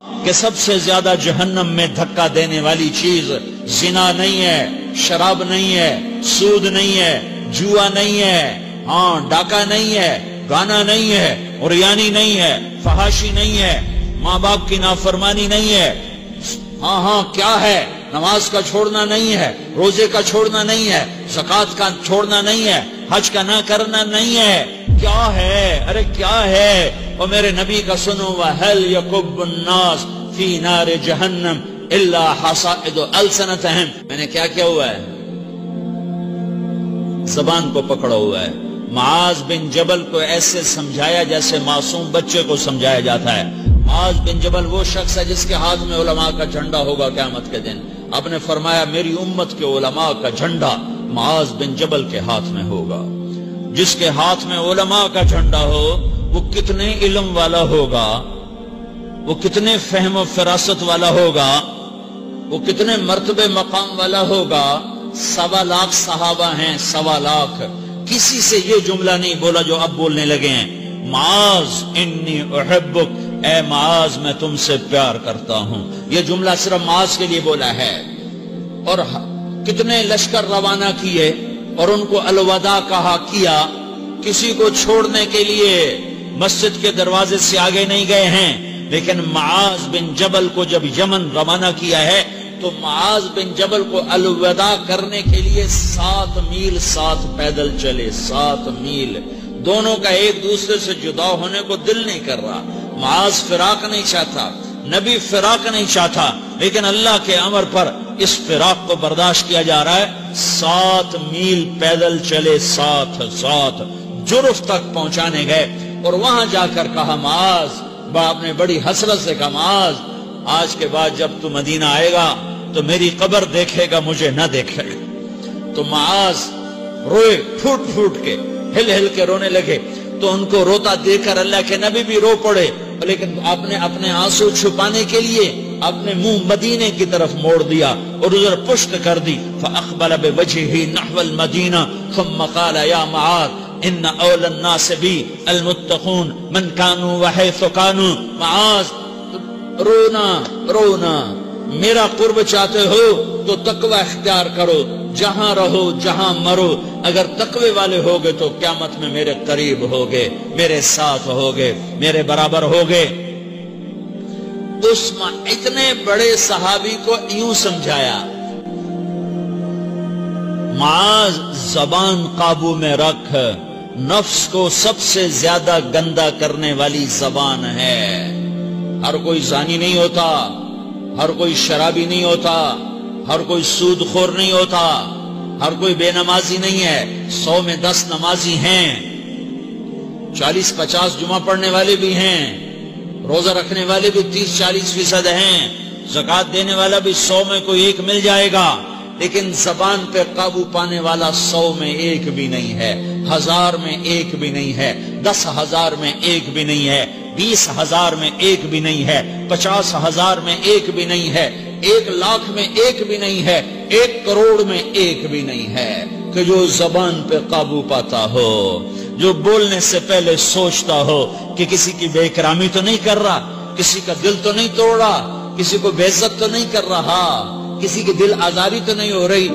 کہ سب سے زیادہ جہنم میں دھکا دینے والی چیز زنا نہیں ہے، شراب نہیں ہے، سود نہیں ہے، جوا نہیں ہے، ڈاکہ نہیں ہے، گانا نہیں ہے، عریانی نہیں ہے، فحاشی نہیں ہے، ماں باپ کی نافرمانی نہیں ہے، کیا ہے؟ نماز کا چھوڑنا نہیں ہے، روزے کا چھوڑنا نہیں ہے، زکوٰۃ کا چھوڑنا نہیں ہے، حج کا نہ کرنا نہیں ہے، کیا ہے؟ ارے کیا ہے؟ اور میرے نبی کا سنو، وَهَلْ يَكُبُّ النَّاسِ فِي نَارِ جَهَنَّمْ إِلَّا حَصَائِدُ أَلْسِنَتِهِمْ۔ میں نے کیا ہوا ہے؟ زبان کو پکڑا ہوا ہے۔ معاذ بن جبل کو ایسے سمجھایا جیسے معصوم بچے کو سمجھایا جاتا ہے۔ معاذ بن جبل وہ شخص ہے جس کے ہاتھ میں علماء کا جھنڈا ہوگا قیامت کے دن۔ آپ نے فرمایا میری امت کے علماء کا جھنڈا معاذ بن جبل کے ہاتھ میں ہوگا۔ جس کے ہاتھ میں علماء کا جھنڈا ہو وہ کتنے علم والا ہوگا، وہ کتنے فہم و فراست والا ہوگا، وہ کتنے مرتبے مقام والا ہوگا۔ 1.25 لاکھ صحابہ ہیں، 1.25 لاکھ، کسی سے یہ جملہ نہیں بولا جو اب بولنے لگے ہیں، معاذ انی احبک، اے معاذ میں تم سے پیار کرتا ہوں۔ یہ جملہ صرف معاذ کے لیے بولا ہے۔ اور کتنے لشکر روانہ کیے اور ان کو الوداع کیا، کسی کو چھوڑنے کے لیے مسجد کے دروازے سے آگے نہیں گئے ہیں، لیکن معاذ بن جبل کو جب یمن روانہ کیا ہے تو معاذ بن جبل کو الوداع کرنے کے لیے 7 میل 7 پیدل چلے، 7 میل۔ دونوں کا ایک دوسرے سے جدا ہونے کو دل نہیں کر رہا۔ معاذ فراق نہیں چاہتا، نبی فراق نہیں چاہتا، لیکن اللہ کے امر پر اس فراق کو برداشت کیا جا رہا ہے۔ 7 میل پیدل چلے، 7 جرف تک پہنچانے گئے اور وہاں جا کر کہا معاذ، باپ نے بڑی حسرت سے کہا معاذ آج کے بعد جب تو مدینہ آئے گا تو میری قبر دیکھے گا، مجھے نہ دیکھے گا۔ تو معاذ روئے، پھوٹ پھوٹ کے، ہل ہل کے رونے لگے۔ تو ان کو روتا دیکھ کر اللہ کے نبی بھی رو پڑے، لیکن آپ نے اپنے آنسو چھپانے کے لیے اپنے منہ مدینے کی طرف موڑ دیا اور ادھر پشت کر دی۔ فَأَقْبَلَ بِوَجْهِهِ نَحْوَ الْمَدِينَةِ ثُمَّ قَالَ يَا مُعَاذ إِنَّ أَوْلَى النَّاسِ بِي الْمُتَّقُونَ مَنْ كَانُوا وَحَيْثُ كَانُوا۔ معاذ رونا، میرا قرب چاہتے ہو تو تقوی اختیار کرو، جہاں رہو جہاں مرو، اگر تقوی والے ہوگے تو قیامت میں میرے قریب ہوگے، میرے ساتھ ہوگے، میرے برابر ہوگے۔ اس اتنے بڑے صحابی کو یوں سمجھایا، معاذ زبان قابو میں رکھ، نفس کو سب سے زیادہ گندا کرنے والی زبان ہے۔ ہر کوئی زانی نہیں ہوتا، ہر کوئی شرابی نہیں ہوتا، ہر کوئی سود خور نہیں ہوتا، ہر کوئی بے نمازی نہیں ہے۔ 100 میں 10 نمازی ہیں، 40-50 جمعہ پڑھنے والے بھی ہیں، روزہ رکھنے والے بھی 30-40% ہیں، زکوٰۃ دینے والا بھی 100 میں کوئی ایک مل جائے گا، لیکن زبان پہ قابو پانے والا 100 میں ایک بھی نہیں ہے، 1000 میں ایک بھی نہیں ہے، 10,000 میں ایک بھی نہیں ہے، 20,000 میں ایک بھی نہیں ہے، 50,000 میں ایک بھی نہیں ہے، 1,00,000 میں ایک بھی نہیں ہے، 1 کروڑ میں ایک بھی نہیں ہے کہ جو زبان پہ قابو پاتا ہو، جو بولنے سے پہلے سوچتا ہو کہ کسی کی بے اکرامی تو نہیں کر رہا، کسی کا دل تو نہیں توڑ رہا، کسی کو بے عزت تو نہیں کر رہا، کسی کی دل آزاری تو نہیں ہو رہی۔